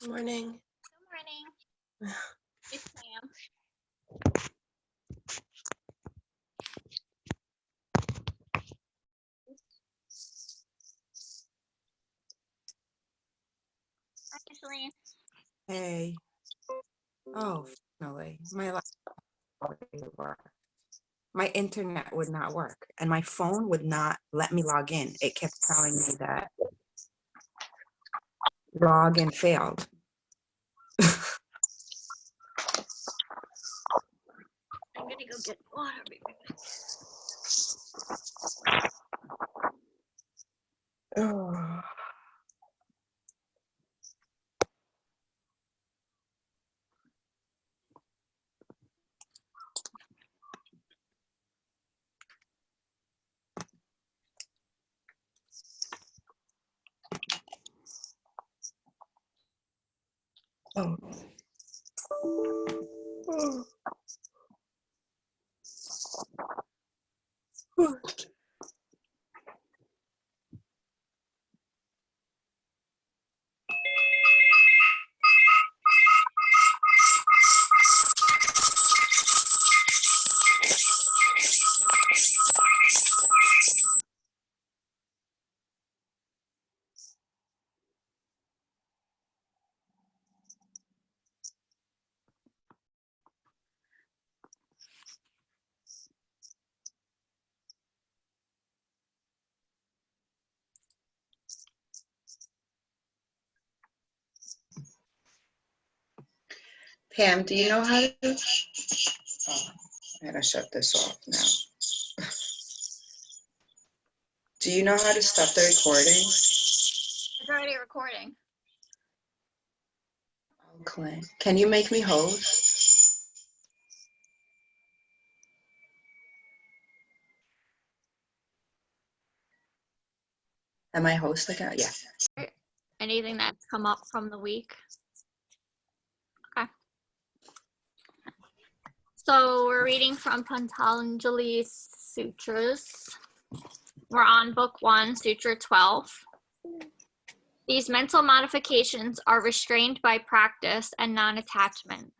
Good morning. Good morning. It's Sam. Hi, Ashley. Hey. Oh, finally. My laptop would work. My internet would not work, and my phone would not let me log in. It kept telling me that login failed. I'm gonna go get water. Oh. Oh. Oh. Pam, do you know how to? Oh, I gotta shut this off now. Do you know how to stop the recording? It's already recording. Okay. Can you make me host? Am I host again? Yeah. Anything that's come up from the week? Okay. So we're reading from Pantanjali Sutras. We're on book 1, Sutra 12. These mental modifications are restrained by practice and non-attachment.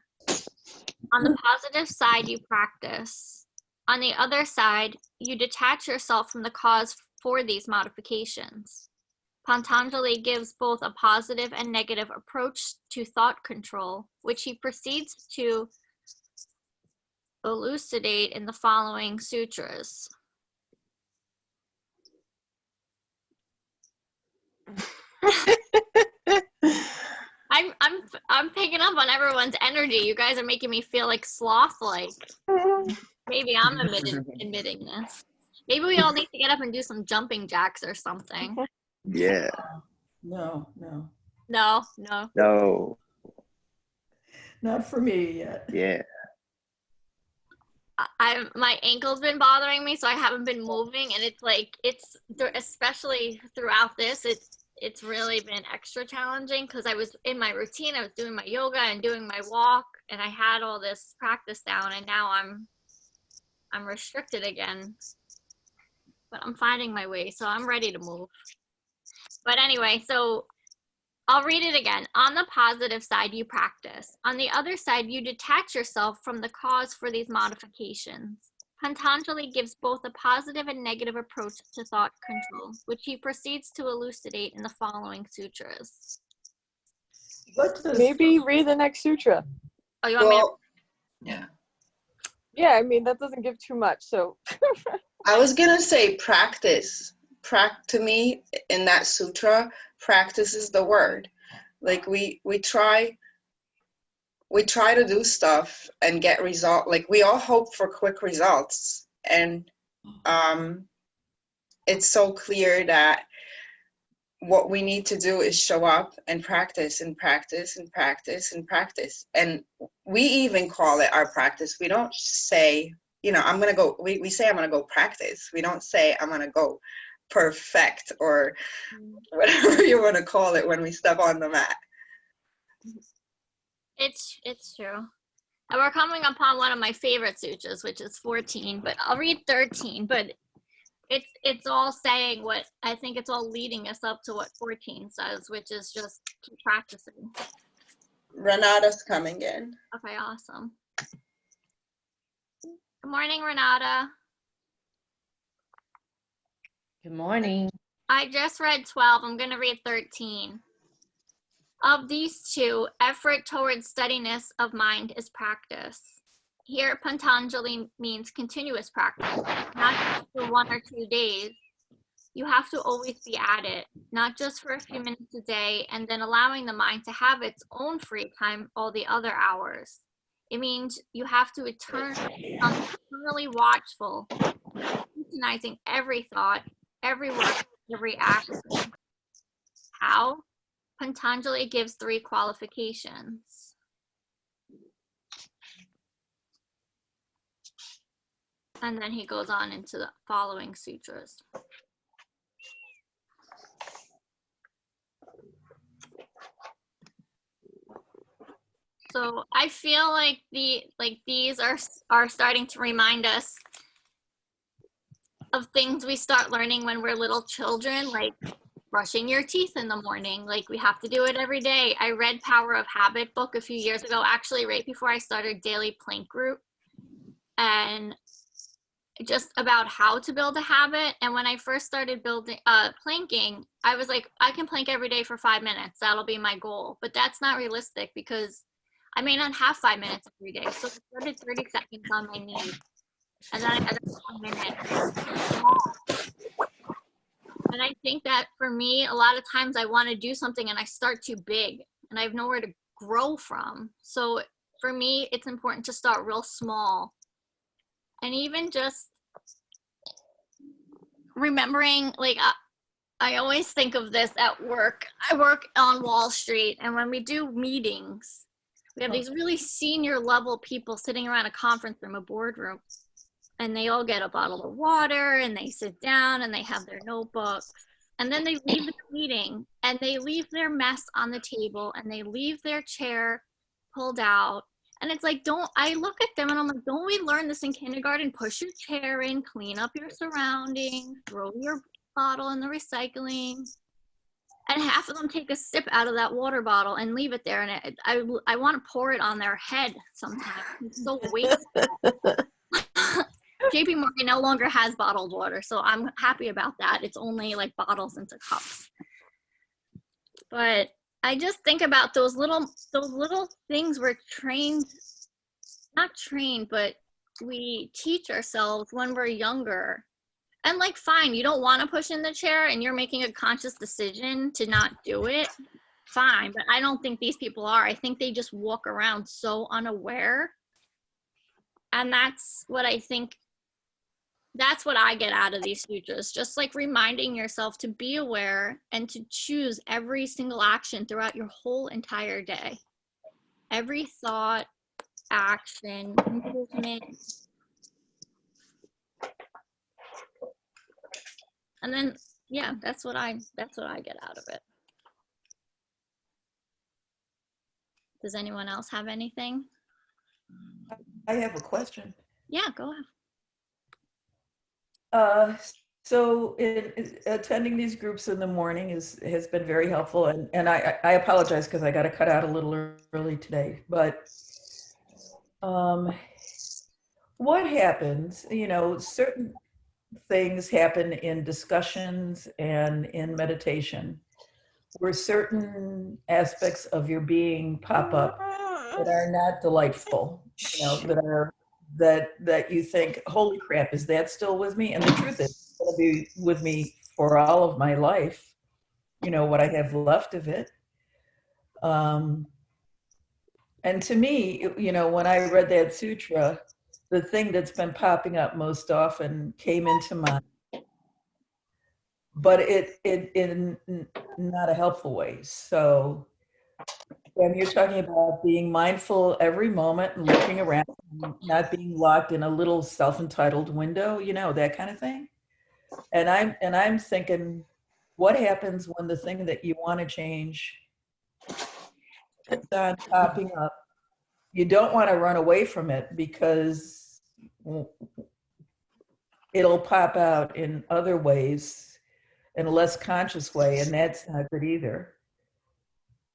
On the positive side, you practice. On the other side, you detach yourself from the cause for these modifications. Pantanjali gives both a positive and negative approach to thought control, which he proceeds to elucidate in the following sutras. I'm picking up on everyone's energy. You guys are making me feel like sloth-like. Maybe I'm admitting this. Maybe we all need to get up and do some jumping jacks or something. Yeah. No. No. No. Not for me yet. Yeah. My ankle's been bothering me, so I haven't been moving, and it's especially throughout this, it's really been extra challenging because I was in my routine. I was doing my yoga and doing my walk, and I had all this practice down, and now I'm restricted again. But I'm finding my way, so I'm ready to move. But anyway, so I'll read it again. On the positive side, you practice. On the other side, you detach yourself from the cause for these modifications. Pantanjali gives both a positive and negative approach to thought control, which he proceeds to elucidate in the following sutras. Maybe read the next sutra. Oh, you want me to? Yeah. Yeah, I mean, that doesn't give too much, so. I was gonna say practice. To me, in that sutra, practice is the word. Like we try to do stuff and get result. Like we all hope for quick results, and it's so clear that what we need to do is show up and practice and practice and practice and practice. And we even call it our practice. We don't say, I'm gonna go. We say I'm gonna go practice. We don't say I'm gonna go perfect or whatever you want to call it when we step on the mat. It's true. And we're coming upon one of my favorite sutras, which is 14, but I'll read 13, but it's all saying what I think it's all leading us up to what 14 says, which is just keep practicing. Renata's coming in. Okay, awesome. Good morning, Renata. Good morning. I just read 12. I'm going to read 13. Of these two, effort towards steadiness of mind is practice. Here, Pantanjali means continuous practice, not just for 1 or 2 days. You have to always be at it, not just for a few minutes a day and then allowing the mind to have its own free time all the other hours. It means you have to eternally watchful, scrutinizing every thought, every word, every action. How? Pantanjali gives 3 qualifications. And then he goes on into the following sutras. So I feel like these are starting to remind us of things we start learning when we're little children, like brushing your teeth in the morning. Like we have to do it every day. I read Power of Habit book a few years ago, actually right before I started daily plank group, and just about how to build a habit. And when I first started building planking, I was like, I can plank every day for 5 minutes. That'll be my goal. But that's not realistic because I may not have 5 minutes every day. So I started 30 seconds on my knees. And then I had 1 minute. And I think that for me, a lot of times I want to do something and I start too big and I have nowhere to grow from. So for me, it's important to start real small. And even just remembering, like, I always think of this at work. I work on Wall Street, and when we do meetings, we have these really senior level people sitting around a conference room, a boardroom, and they all get a bottle of water and they sit down and they have their notebooks. And then they leave the meeting and they leave their mess on the table and they leave their chair pulled out. And it's like, I look at them and I'm like, don't we learn this in kindergarten? Push your chair in, clean up your surroundings, throw your bottle in the recycling. And half of them take a sip out of that water bottle and leave it there. And I want to pour it on their head sometimes. It's so wasteful. JP Morgan no longer has bottled water, so I'm happy about that. It's only like bottles into cups. But I just think about those little things we're trained, not trained, but we teach ourselves when we're younger. And like, fine, you don't want to push in the chair and you're making a conscious decision to not do it. Fine, but I don't think these people are. I think they just walk around so unaware. And that's what I think. That's what I get out of these sutras, just like reminding yourself to be aware and to choose every single action throughout your whole entire day. Every thought, action, movement. And then, yeah, that's what I get out of it. Does anyone else have anything? I have a question. Yeah, go ahead. So attending these groups in the morning has been very helpful, and I apologize because I got to cut out a little early today. But what happens? You know, certain things happen in discussions and in meditation, where certain aspects of your being pop up that are not delightful. You know, that you think, holy crap, is that still with me? And the truth is, it's going to be with me for all of my life, you know, what I have left of it. And to me, you know, when I read that sutra, the thing that's been popping up most often came into mind, but it in not a helpful way. So when you're talking about being mindful every moment and looking around, not being locked in a little self-entitled window, you know, that kind of thing. And I'm thinking, what happens when the thing that you want to change keeps on popping up? You don't want to run away from it because it'll pop out in other ways in a less conscious way, and that's not good either.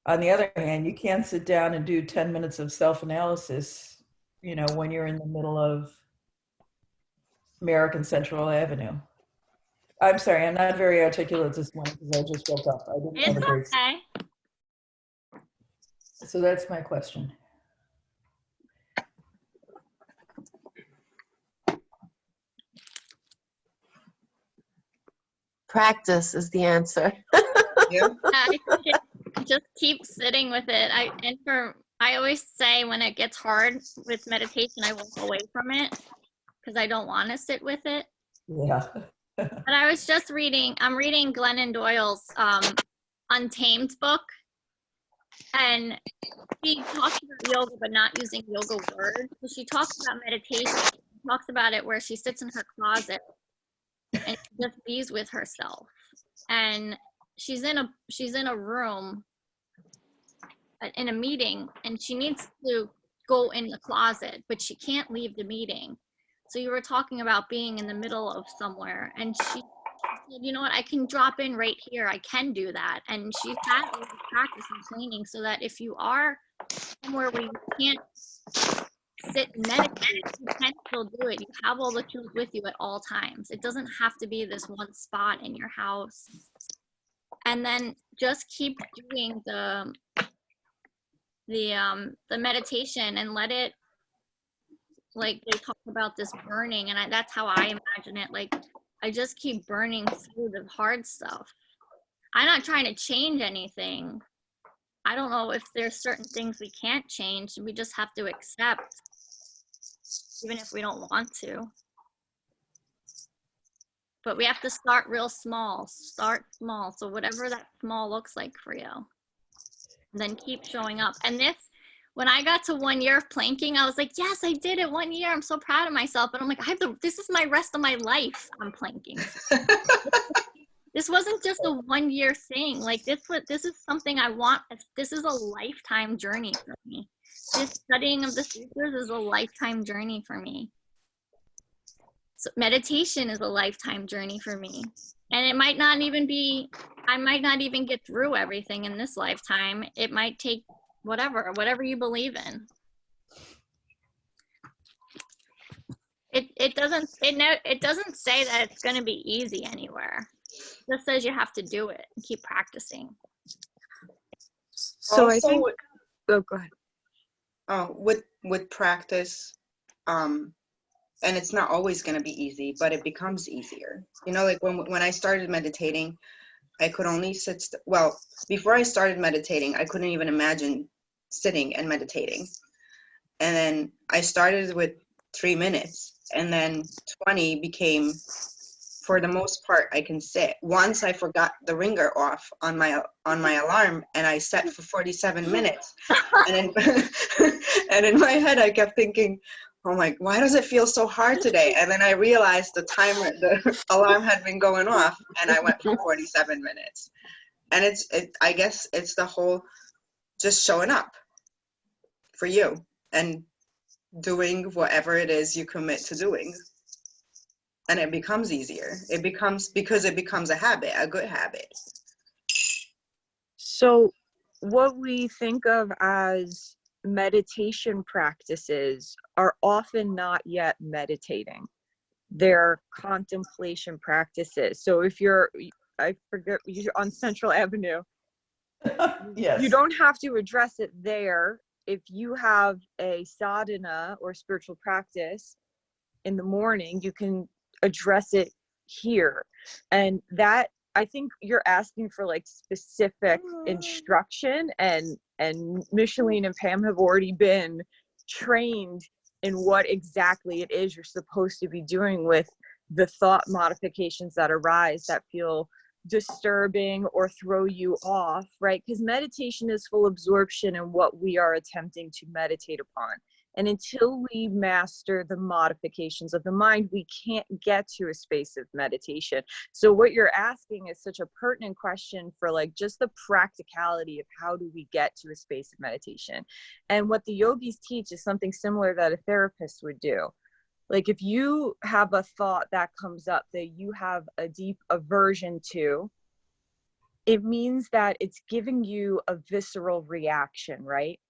On the other hand, you can't sit down and do 10 minutes of self-analysis, you know, when you're in the middle of American Central Avenue. I'm sorry, I'm not very articulate this morning because I just woke up. I didn't have It's a great sleep. okay. So that's my question. Practice is the answer. Yeah. I think just keep sitting with it. I always say when it gets hard with meditation, I walk away from it because I don't want to sit with it. Yeah. But I was just I'm reading Glennon Doyle's Untamed book, and she talks about yoga but not using yoga words. So she talks about meditation. She talks about it where she sits in her closet and she just bees with herself. And she's in a room in a meeting, and she needs to go in the closet, but she can't leave the meeting. So you were talking about being in the middle of somewhere, and she said, you know what, I can drop in right here. I can do that. And she's had all the practice and training so that if you are somewhere where you can't sit and meditate, you can still do it. You have all the tools with you at all times. It doesn't have to be this one spot in your house. And then just keep doing the meditation and let it, like they talk about this burning, and that's how I imagine it. Like I just keep burning through the hard stuff. I'm not trying to change anything. I don't know if there's certain things we can't change. We just have to accept, even if we don't want to. But we have to start real small. Start small. So whatever that small looks like for you, then keep showing up. And when I got to 1 year of planking, I was like, yes, I did it 1 year. I'm so proud of myself. But I'm like, this is my rest of my life. I'm planking. This wasn't just a 1 year thing. Like this is something I want. This is a lifetime journey for me. This studying of the sutras is a lifetime journey for me. So meditation is a lifetime journey for me. And it might not even be, I might not even get through everything in this lifetime. It might take whatever you believe in. It doesn't say that it's going to be easy anywhere. It just says you have to do it and keep practicing. So I Also, think, oh, go ahead. With practice, and it's not always going to be easy, but it becomes easier. You know, like when I started meditating, I could only sit before I started meditating, I couldn't even imagine sitting and meditating. And then I started with 3 minutes, and then 20 became, for the most part, I can sit. Once I forgot the ringer off on my alarm, and I set for 47 minutes. And then and in my head I kept thinking, oh my, why does it feel so hard today? And then I realized the alarm had been going off, and I went for 47 minutes. And I guess it's the whole just showing up for you and doing whatever it is you commit to doing. And it becomes easier. Because it becomes a habit, a good habit. So what we think of as meditation practices are often not yet meditating. They're contemplation practices. So if you're on Central Avenue, yes. you don't have to address it there. If you have a sadhana or spiritual practice in the morning, you can address it here. And that, I think you're asking for like specific instruction, and Micheline and Pam have already been trained in what exactly it is you're supposed to be doing with the thought modifications that arise that feel disturbing or throw you off, right? Because meditation is full absorption in what we are attempting to meditate upon. And until we master the modifications of the mind, we can't get to a space of meditation. So what you're asking is such a pertinent question for like just the practicality of how do we get to a space of meditation. And what the yogis teach is something similar that a therapist would do. Like if you have a thought that comes up that you have a deep aversion to, it means that it's giving you a visceral reaction, right?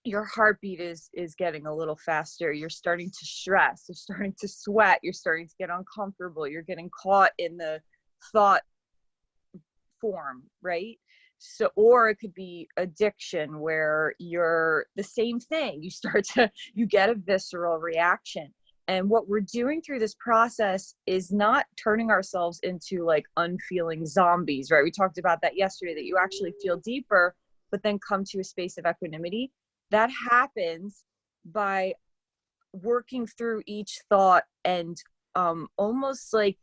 Your heartbeat is getting a little faster. You're starting to stress. You're starting to sweat. You're starting to get uncomfortable. You're getting caught in the thought form, right? So, or it could be addiction where you're the same thing. You get a visceral reaction. And what we're doing through this process is not turning ourselves into like unfeeling zombies, right? We talked about that yesterday, that you actually feel deeper, but then come to a space of equanimity. That happens by working through each thought and almost like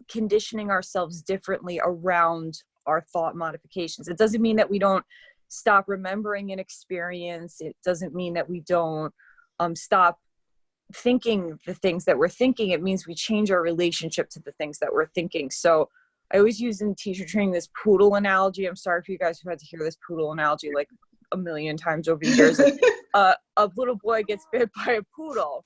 conditioning ourselves differently around our thought modifications. It doesn't mean that we don't stop remembering an experience. It doesn't mean that we don't stop thinking the things that we're thinking. It means we change our relationship to the things that we're thinking. So I always use in teacher training this poodle analogy. I'm sorry for you guys who had to hear this poodle analogy like a million times over the years. A little boy gets bit by a poodle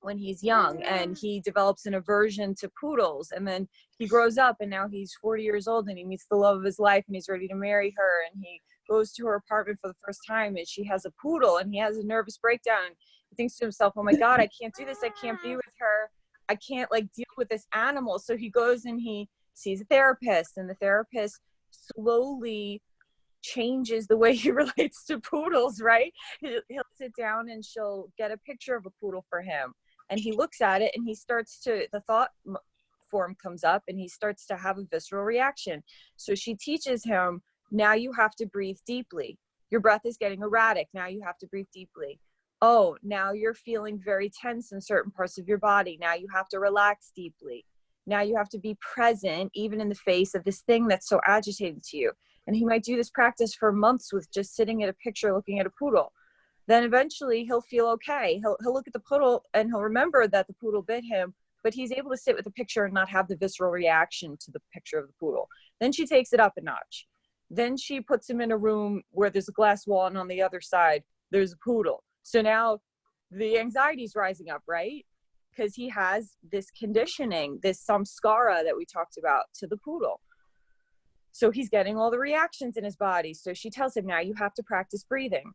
when he's young, and he develops an aversion to poodles, and then he grows up and now he's 40 years old and he meets the love of his life and he's ready to marry her, and he goes to her apartment for the first time and she has a poodle and he has a nervous breakdown. He thinks to himself, oh my God, I can't do this. I can't be with her. I can't like deal with this animal. So he goes and he sees a therapist, and the therapist slowly changes the way he relates to poodles, right? He'll sit down and she'll get a picture of a poodle for him, and he looks at it and he starts to, the thought form comes up and he starts to have a visceral reaction. So she teaches him, now you have to breathe deeply. Your breath is getting erratic. Now you have to breathe deeply. Oh, now you're feeling very tense in certain parts of your body. Now you have to relax deeply. Now you have to be present, even in the face of this thing that's so agitated to you. And he might do this practice for months with just sitting at a picture, looking at a poodle. Then eventually he'll feel okay. He'll look at the poodle and he'll remember that the poodle bit him, but he's able to sit with the picture and not have the visceral reaction to the picture of the poodle. Then she takes it up a notch. Then she puts him in a room where there's a glass wall, and on the other side, there's a poodle. So now the anxiety's rising up, right? Because he has this conditioning, this samskara that we talked about to the poodle. So he's getting all the reactions in his body. So she tells him, now you have to practice breathing,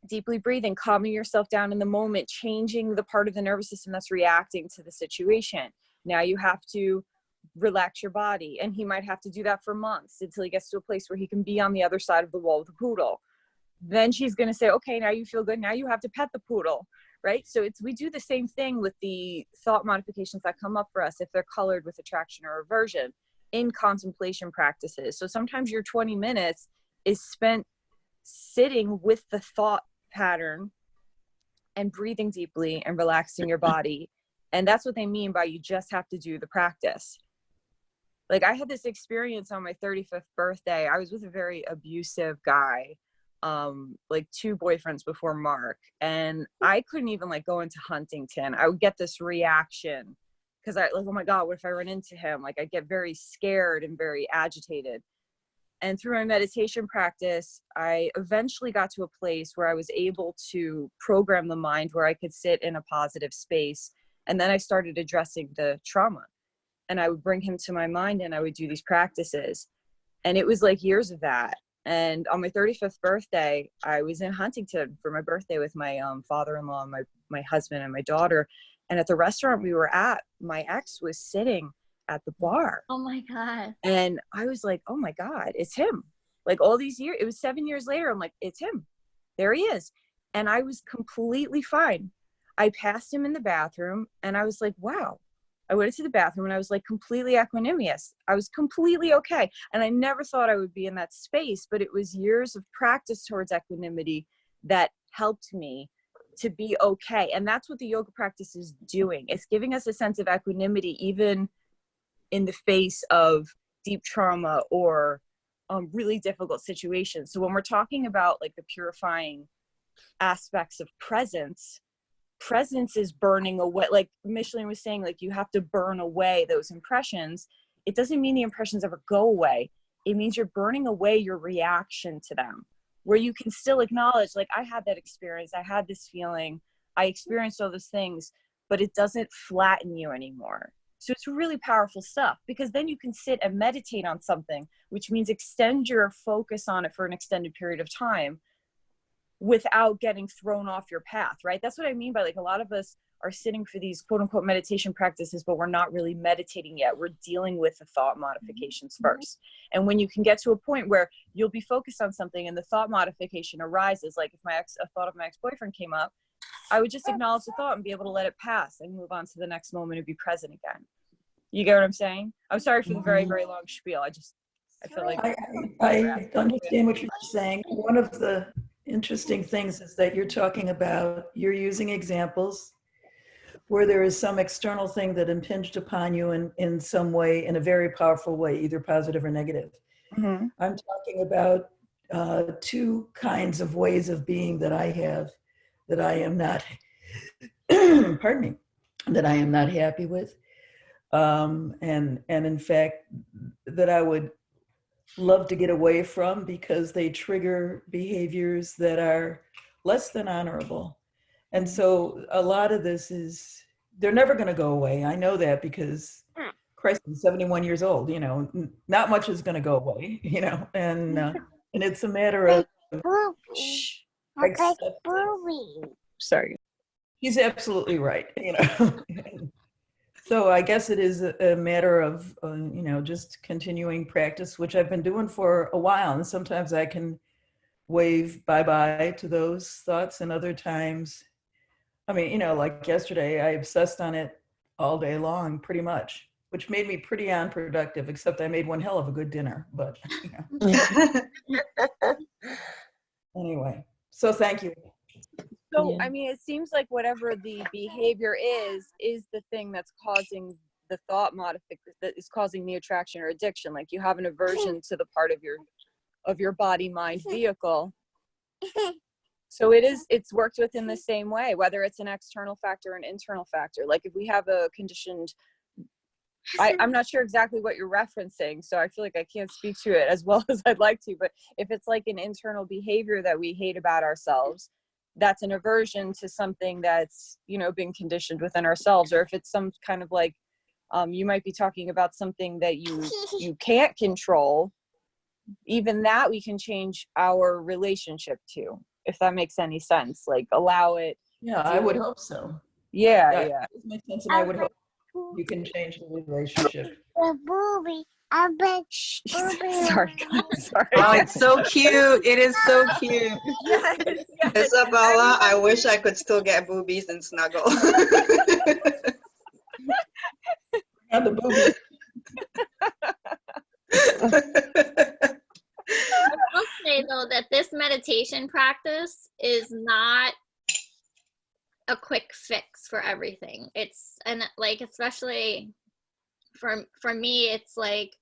deeply breathing, calming yourself down in the moment, changing the part of the nervous system that's reacting to the situation. Now you have to relax your body. And he might have to do that for months until he gets to a place where he can be on the other side of the wall with the poodle. Then she's going to say, okay, now you feel good. Now you have to pet the poodle, right? So we do the same thing with the thought modifications that come up for us if they're colored with attraction or aversion in contemplation practices. So sometimes your 20 minutes is spent sitting with the thought pattern and breathing deeply and relaxing your body. And that's what they mean by you just have to do the practice. Like I had this experience on my 35th birthday. I was with a very abusive guy, like 2 boyfriends before Mark. And I couldn't even like go into Huntington. I would get this reaction because I like, oh my God, what if I run into him? Like I get very scared and very agitated. And through my meditation practice, I eventually got to a place where I was able to program the mind where I could sit in a positive space. And then I started addressing the trauma. And I would bring him to my mind and I would do these practices. And it was like years of that. And on my 35th birthday, I was in Huntington for my birthday with my father-in-law, my husband, and my daughter. And at the restaurant we were at, my ex was sitting at the bar. Oh my God. And I was like, oh my God, it's him. Like all these years, it was 7 years later. I'm like, it's him. There he is. And I was completely fine. I passed him in the bathroom and I was like, wow. I went into the bathroom and I was like completely equanimous. I was completely okay. And I never thought I would be in that space, but it was years of practice towards equanimity that helped me to be okay. And that's what the yoga practice is doing. It's giving us a sense of equanimity, even in the face of deep trauma or really difficult situations. So when we're talking about like the purifying aspects of presence is burning away. Like Michelin was saying, like you have to burn away those impressions. It doesn't mean the impressions ever go away. It means you're burning away your reaction to them, where you can still acknowledge, like, I had that experience. I had this feeling. I experienced all those things, but it doesn't flatten you anymore. So it's really powerful stuff, because then you can sit and meditate on something, which means extend your focus on it for an extended period of time without getting thrown off your path, right? That's what I mean by, like, a lot of us are sitting for these quote unquote meditation practices, but we're not really meditating yet. We're dealing with the thought modifications first. And when you can get to a point where you'll be focused on something and the thought modification arises, like if a thought of my ex-boyfriend came up, I would just acknowledge the thought and be able to let it pass and move on to the next moment and be present again. You get what I'm saying? I'm sorry for the very, very long spiel. I feel like I understand what you're saying. One of the interesting things is that you're using examples where there is some external thing that impinged upon you in some way, in a very powerful way, either positive or negative. Mm-hmm. I'm talking about two kinds of ways of being that I have, that I am not, pardon me, that I am not happy with. And in fact, that I would love to get away from, because they trigger behaviors that are less than honorable. And so a lot of this they're never going to go away. I know that, because Christ, I'm 71 years old, not much is going to go away, and it's a matter of acceptance. Sorry. He's absolutely right, So I guess it is a matter of, just continuing practice, which I've been doing for a while. And sometimes I can wave bye-bye to those thoughts, and other times, like yesterday, I obsessed on it all day long, pretty much, which made me pretty unproductive, except I made one hell of a good dinner. But, anyway, so thank you. So, Yeah. I mean, it seems like whatever the behavior is the thing that's causing the thought that is causing the attraction or addiction. Like, you have an aversion to the part of your body, mind, vehicle. So it's worked within the same way, whether it's an external factor or an internal factor. Like, if we have a conditioned, I'm not sure exactly what you're referencing, so I feel like I can't speak to it as well as I'd like to, but if it's like an internal behavior that we hate about ourselves, that's an aversion to something that's, been conditioned within ourselves. Or if it's some kind of like, you might be talking about something that you can't control, even that we can change our relationship to, if that makes any sense. Like, allow it. Yeah, I would hope so. Yeah. It makes sense, and I would hope you can change the relationship. Sorry. Oh, it's so cute. It is so cute. Yes. Isabella, I wish I could still get boobies and snuggle. And the boobies. I will say though that this meditation practice is not a quick fix for everything. And like, especially for me, it's like,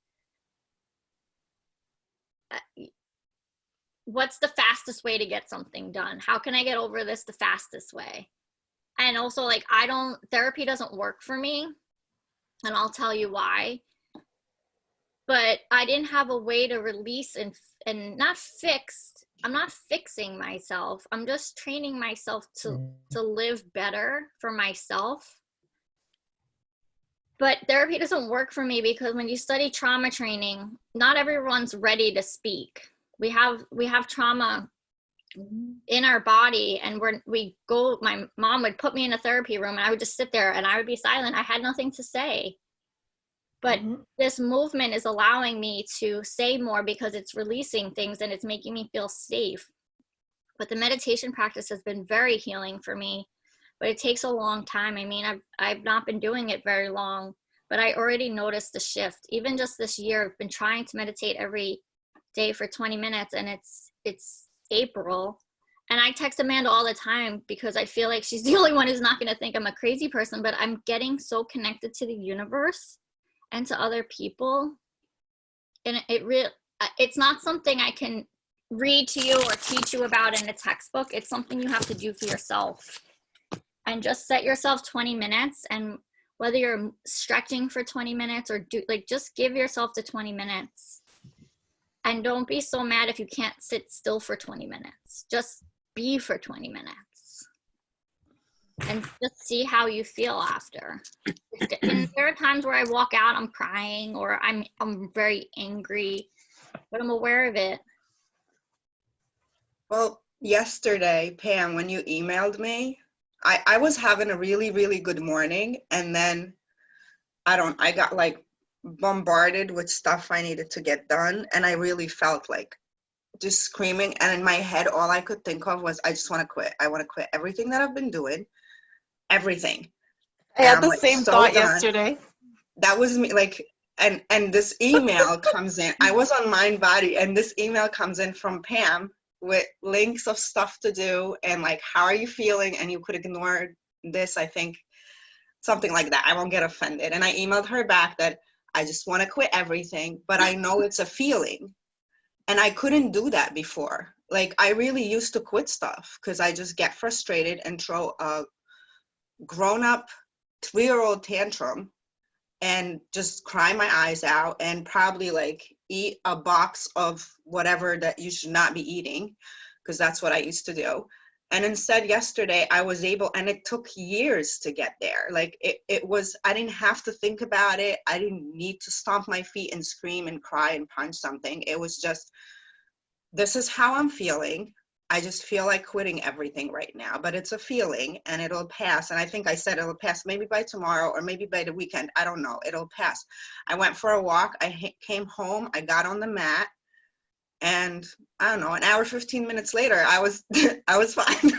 what's the fastest way to get something done? How can I get over this the fastest way? And also, like, therapy doesn't work for me, and I'll tell you why. But I didn't have a way to release and not fixed. I'm not fixing myself. I'm just training myself to live better for myself. But therapy doesn't work for me, because when you study trauma training, not everyone's ready to speak. We have trauma in our body, and my mom would put me in a therapy room, and I would just sit there and I would be silent. I had nothing to say. But this movement is allowing me to say more, because it's releasing things and it's making me feel safe. But the meditation practice has been very healing for me, but it takes a long time. I mean, I've not been doing it very long, but I already noticed the shift. Even just this year, I've been trying to meditate every day for 20 minutes, and it's April. And I text Amanda all the time, because I feel like she's the only one who's not going to think I'm a crazy person, but I'm getting so connected to the universe and to other people. And it's not something I can read to you or teach you about in a textbook. It's something you have to do for yourself. And just set yourself 20 minutes, and whether you're stretching for 20 minutes or just give yourself the 20 minutes. And don't be so mad if you can't sit still for 20 minutes. Just be for 20 minutes. and just see how you feel after. And there are times where I walk out, I'm crying, or I'm very angry, but I'm aware of it. Well, yesterday, Pam, when you emailed me, I was having a really, really good morning, and then I got like bombarded with stuff I needed to get done, and I really felt like just screaming. And in my head, all I could think of was, I just want to quit. I want to quit everything that I've been doing, everything. I And had I'm the like same so thought done. yesterday. That was me, like, and this email comes in. I was on Mind Body, and this email comes in from Pam with links of stuff to do and like, how are you feeling? And you could ignore this, I think, something like that. I won't get offended. And I emailed her back that I just want to quit everything, but I know it's a feeling. And I couldn't do that before. Like, I really used to quit stuff because I just get frustrated and throw a grown-up 3-year-old tantrum and just cry my eyes out and probably like eat a box of whatever that you should not be eating, because that's what I used to do. And instead yesterday I was able, and it took years to get there. Like it was, I didn't have to think about it. I didn't need to stomp my feet and scream and cry and punch something. It was just, this is how I'm feeling. I just feel like quitting everything right now, but it's a feeling and it'll pass. And I think I said it'll pass maybe by tomorrow or maybe by the weekend. I don't know. It'll pass. I went for a walk. I came home. I got on the mat, and I don't know, an hour, 15 minutes later, I was I was fine.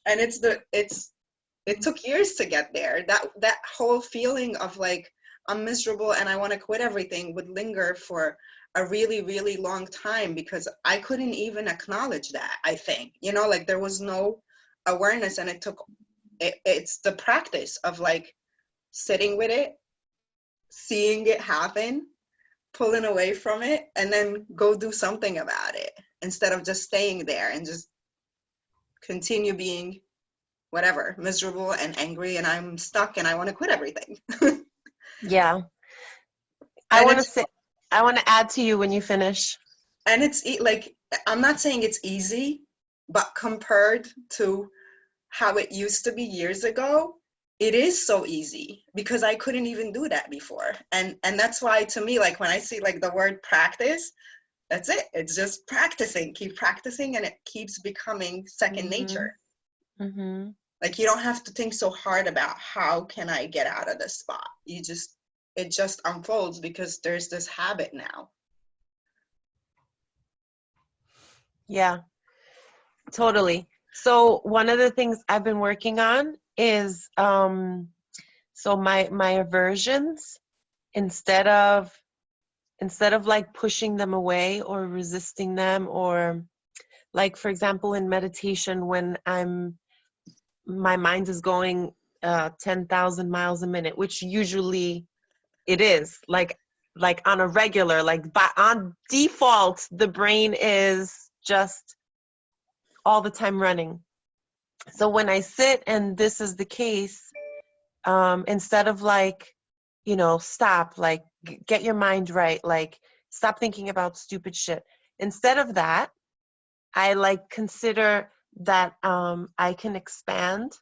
And it took years to get there. That whole feeling of like, I'm miserable and I want to quit everything would linger for a really, really long time because I couldn't even acknowledge that, I think. You know, like there was no awareness, and it's the practice of like sitting with it, seeing it happen, pulling away from it, and then go do something about it instead of just staying there and just continue being whatever, miserable and angry, and I'm stuck and I want to quit everything. Yeah. I want to add to you when you finish. And it's like, I'm not saying it's easy, but compared to how it used to be years ago, it is so easy because I couldn't even do that before. And that's why, to me, like when I see like the word practice, that's it. It's just practicing, keep practicing, and it keeps becoming second nature. Mm-hmm. Like you don't have to think so hard about how can I get out of this spot. It just unfolds because there's this habit now. Yeah, totally. So one of the things I've been working on is so my aversions, instead of like pushing them away or resisting them, or like for example in meditation when my mind is going 10,000 miles a minute, which usually it is like on a regular, like on default, the brain is just all the time running. So when I sit and this is the case, instead of like, you know, stop, like get your mind right, like stop thinking about stupid shit. Instead of that, I like consider that I can expand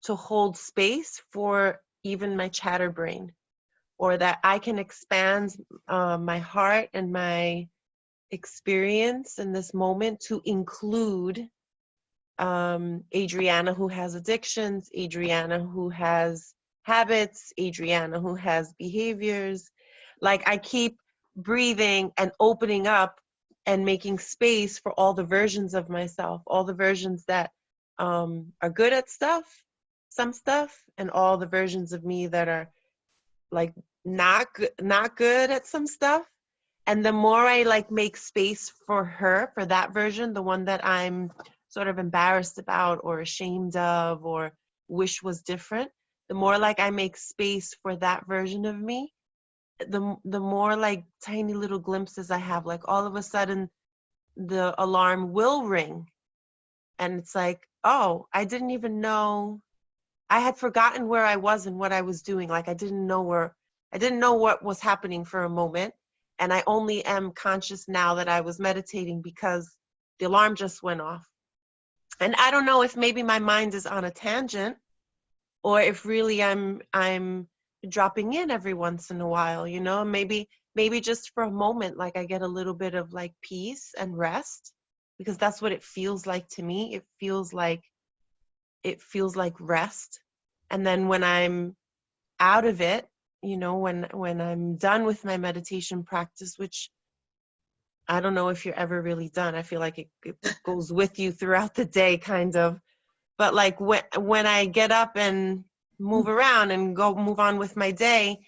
to hold space for even my chatter brain, or that I can expand my heart and my experience in this moment to include Adriana who has addictions, Adriana who has habits, Adriana who has behaviors. Like I keep breathing and opening up and making space for all the versions of myself, all the versions that are good at some stuff, and all the versions of me that are like not good at some stuff. And the more I like make space for her, for that version, the one that I'm sort of embarrassed about or ashamed of or wish was different, the more like I make space for that version of me, the more like tiny little glimpses I have. Like all of a sudden the alarm will ring and it's like, oh, I didn't even know, I had forgotten where I was and what I was doing. Like I didn't know what was happening for a moment. And I only am conscious now that I was meditating because the alarm just went off. And I don't know if maybe my mind is on a tangent, or if really I'm dropping in every once in a while, you know, maybe just for a moment, like I get a little bit of like peace and rest, because that's what it feels like to me. It feels like rest. And then when I'm out of it, you know, when I'm done with my meditation practice, which I don't know if you're ever really done. I feel like it goes with you throughout the day, kind of. But like when I get up and move around and go move on with my day,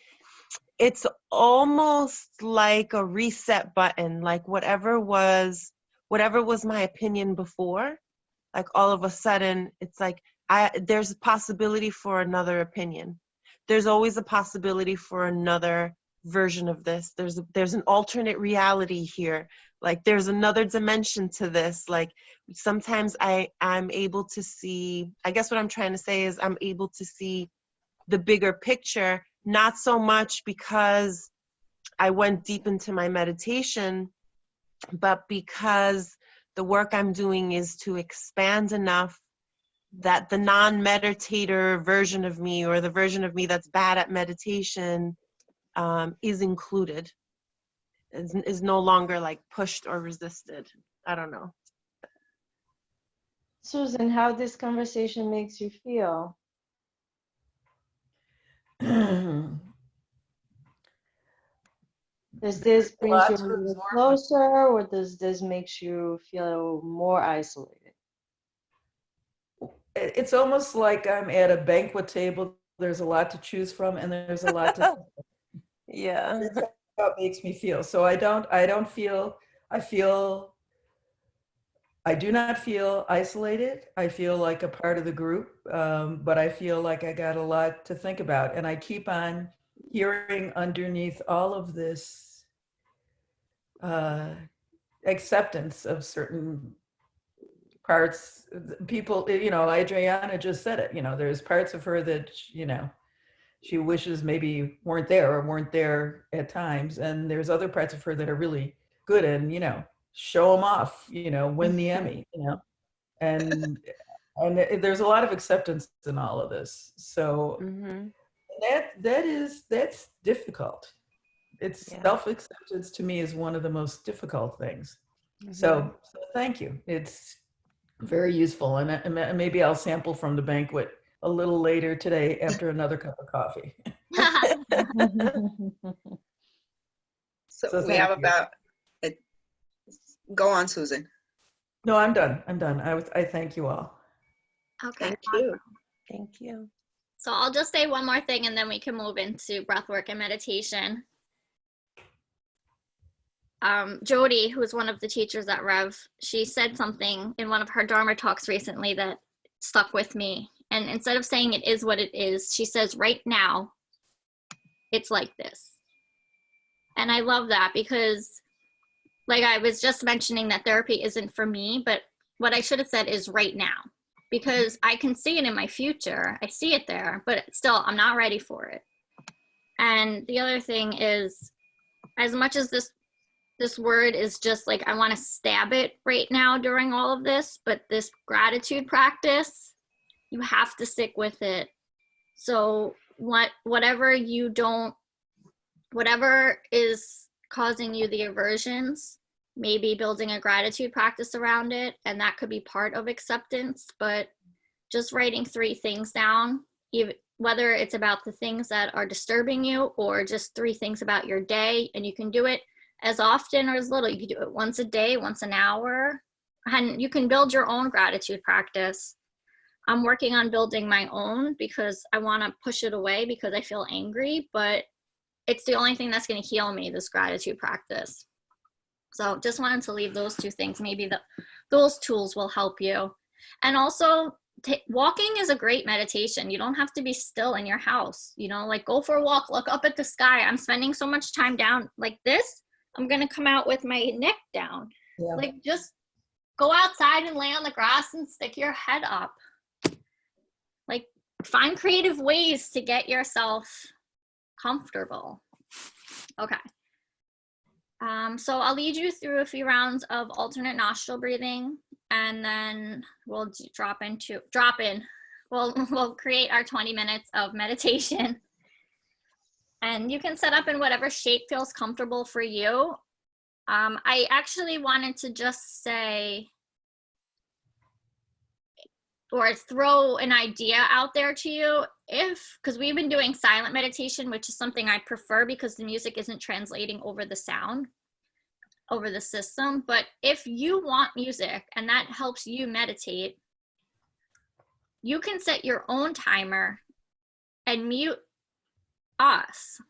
it's almost like a reset button. Like whatever was my opinion before, like all of a sudden it's like there's a possibility for another opinion. There's always a possibility for another version of this. There's an alternate reality here. Like there's another dimension to this. Like sometimes I'm able to see, I guess what I'm trying to say is I'm able to see the bigger picture, not so much because I went deep into my meditation, but because the work I'm doing is to expand enough that the non-meditator version of me, or the version of me that's bad at meditation, is included, is no longer like pushed or resisted. I don't know. Susan, how this conversation makes you feel? Does this bring you a little closer, or does this make you feel more isolated? It's almost like I'm at a banquet table. There's a lot to choose from, and there's a lot to Yeah. That's how it makes me feel. So I do not feel isolated. I feel like a part of the group, but I feel like I got a lot to think about. And I keep on hearing underneath all of this acceptance of certain parts. People, you know, Adriana just said it, you know, there's parts of her that, you know, she wishes maybe weren't there or weren't there at times. And there's other parts of her that are really good and, you know, show them off, you know, win the Emmy, you know, and there's a lot of acceptance in all of this. So that's difficult. It's self-acceptance to me is one of the most difficult things. So thank you. It's very useful. And maybe I'll sample from the banquet a little later today after another cup of coffee. So we have about it. Go on, Susan. No, I'm done. I thank you all. Okay. Thank you. Thank you. So I'll just say one more thing and then we can move into breath work and meditation. Jody, who's one of the teachers at Rev, she said something in one of her Dharma talks recently that stuck with me. And instead of saying it is what it is, she says, right now, it's like this. And I love that because, like I was just mentioning that therapy isn't for me, but what I should have said is right now. Because I can see it in my future. I see it there, but still, I'm not ready for it. And the other thing is, as much as this word is just like, I want to stab it right now during all of this, but this gratitude practice, you have to stick with it. So whatever is causing you the aversions, maybe building a gratitude practice around it, and that could be part of acceptance. But just writing 3 things down, whether it's about the things that are disturbing you or just 3 things about your day, and you can do it as often or as little. You can do it once a day, once an hour, and you can build your own gratitude practice. I'm working on building my own because I want to push it away because I feel angry, but it's the only thing that's going to heal me, this gratitude practice. So just wanted to leave those 2 things. Maybe those tools will help you. And also, walking is a great meditation. You don't have to be still in your house. You know, like go for a walk, look up at the sky. I'm spending so much time down like this. I'm going to come out with my neck down. Yeah. Like just go outside and lay on the grass and stick your head up. Like find creative ways to get yourself comfortable. Okay. So I'll lead you through a few rounds of alternate nostril breathing, and then we'll drop in. We'll create our 20 minutes of meditation. And you can set up in whatever shape feels comfortable for you. I actually wanted to just say, or throw an idea out there to you, because we've been doing silent meditation, which is something I prefer because the music isn't translating over the sound, over the system. But if you want music and that helps you meditate, you can set your own timer and mute us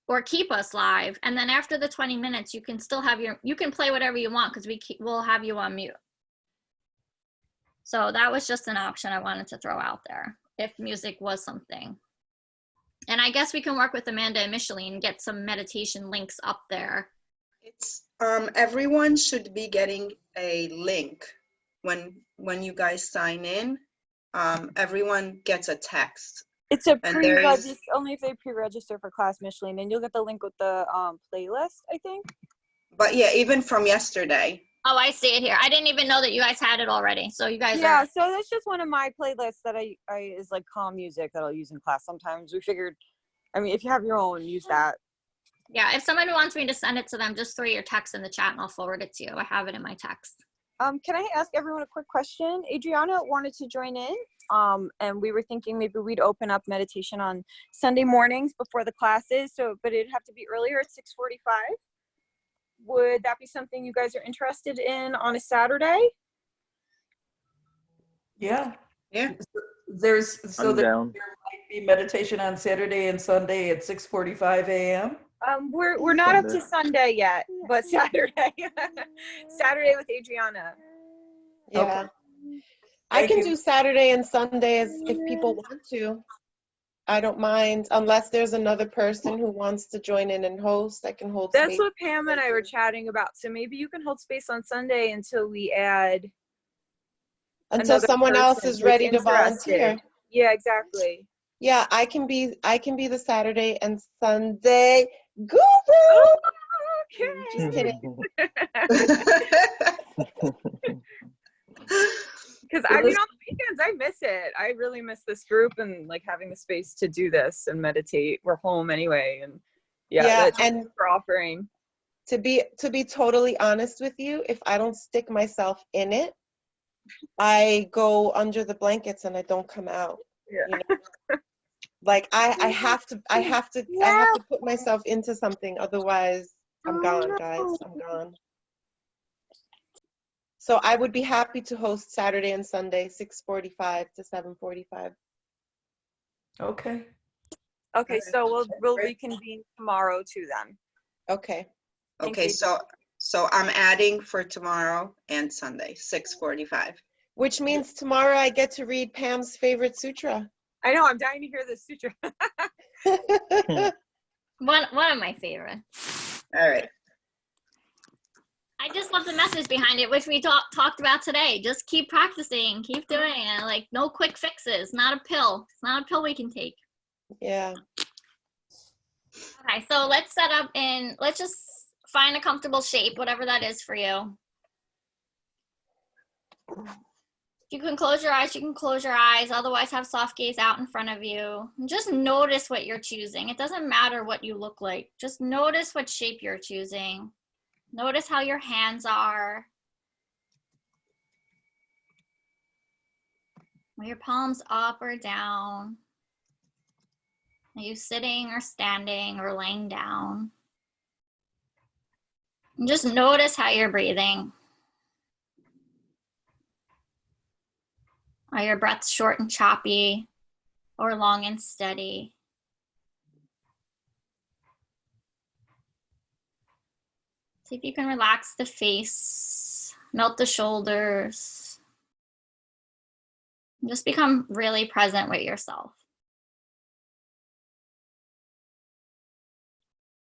or keep us live. And then after the 20 minutes, you can still have you can play whatever you want because we'll have you on mute. So that was just an option I wanted to throw out there if music was something. And I guess we can work with Amanda and Micheline and get some meditation links up there. It's everyone should be getting a link when you guys sign in. Everyone gets a text. It's a And there is- pre-register, only if they pre-register for class, Micheline, and you'll get the link with the playlist, I think. But yeah, even from yesterday. Oh, I see it here. I didn't even know that you guys had it already. So you guys Yeah, are. so that's just one of my playlists that I is like calm music that I'll use in class. Sometimes we figured, I mean, if you have your own, use that. Yeah, if somebody wants me to send it to them, just throw your text in the chat and I'll forward it to you. I have it in my text. Can I ask everyone a quick question? Adriana wanted to join in, and we were thinking maybe we'd open up meditation on Sunday mornings before the classes. So, but it'd have to be earlier at 6:45. Would that be something you guys are interested in on a Saturday? Yeah. Yeah. There's I'm down. there might be meditation on Saturday and Sunday at 6:45 a.m. We're not up to Sunday yet, but Saturday. Saturday with Adriana. Yeah. Okay. I Thank can you. do Saturday and Sundays if people want to. I don't mind, unless there's another person who wants to join in and host. I can hold That's space. what Pam and I were chatting about. So maybe you can hold space on Sunday until we add Until another someone else person is who's ready to interested. volunteer. Yeah, exactly. Yeah, I can be the Saturday and Sunday guru. Oh, Just kidding. Because I mean, on the weekends, I miss it. I really miss this group and like having the space to do this and meditate. We're home anyway, and Yeah, that's and what we're offering. to be totally honest with you, if I don't stick myself in it, I go under the blankets and I don't come out. Yeah. You know? Like I have to put myself into something, otherwise I'm gone, guys. I'm gone. So I would be happy to host Saturday and Sunday, 6:45 to 7:45. Okay. Okay, so we'll Great. reconvene tomorrow too then. Okay. Okay, Thanks, so I'm adding for tomorrow and Sunday, 6:45. Which means tomorrow I get to read Pam's favorite sutra. I know, I'm dying to hear this sutra. One of my favorites. All right. I just love the message behind it, which we talked about today. Just keep practicing, keep doing it. Like, no quick fixes. Not a pill. It's not a pill we can take. Yeah. Okay, so let's just find a comfortable shape, whatever that is for you. If you can close your eyes, you can close your eyes. Otherwise, have soft gaze out in front of you. And just notice what you're choosing. It doesn't matter what you look like. Just notice what shape you're choosing. Notice how your hands are. Are your palms up or down? Are you sitting or standing or laying down? And just notice how you're breathing. Are your breaths short and choppy or long and steady? See if you can relax the face, melt the shoulders. And just become really present with yourself.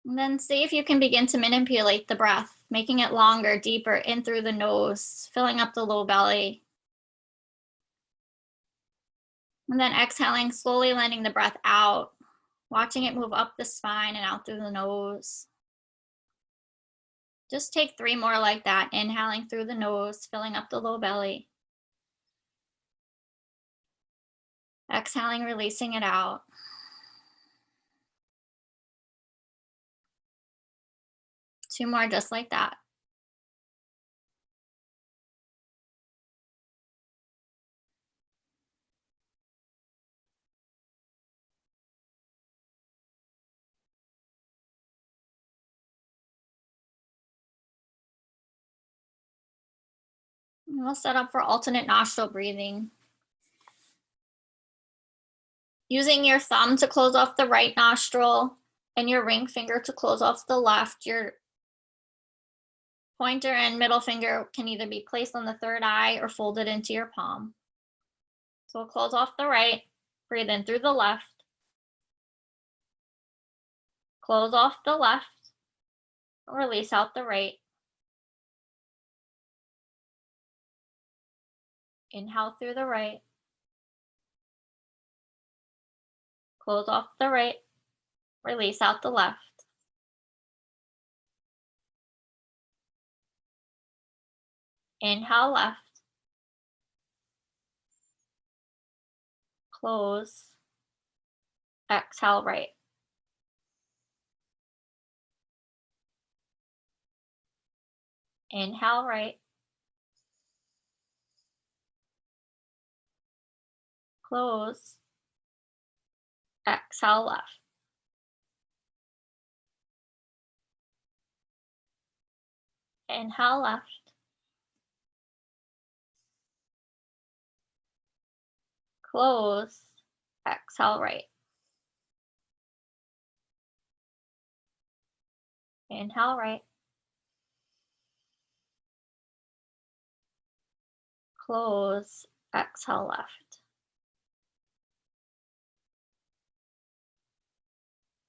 And then see if you can begin to manipulate the breath, making it longer, deeper in through the nose, filling up the low belly. And then exhaling, slowly letting the breath out, watching it move up the spine and out through the nose. Just take 3 more like that, inhaling through the nose, filling up the low belly. Exhaling, releasing it out. Two more just like that. And we'll set up for alternate nostril breathing. Using your thumb to close off the right nostril and your ring finger to close off the left. Your pointer and middle finger can either be placed on the third eye or folded into your palm. So we'll close off the right, breathe in through the left, close off the left, release out the right. Inhale through the right, close off the right, release out the left. Inhale left, close, exhale right. Inhale right, close, exhale left. Inhale left, close, exhale right. Inhale right, close, exhale left.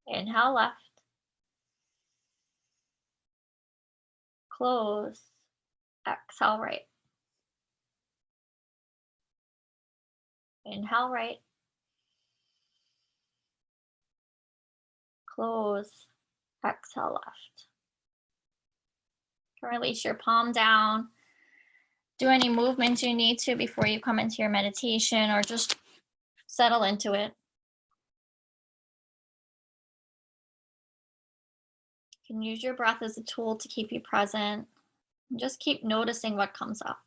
Inhale left, close, exhale right. Inhale right, close, exhale left. Release your palm down. Do any movements you need to before you come into your meditation, or just settle into it. You can use your breath as a tool to keep you present. And just keep noticing what comes up.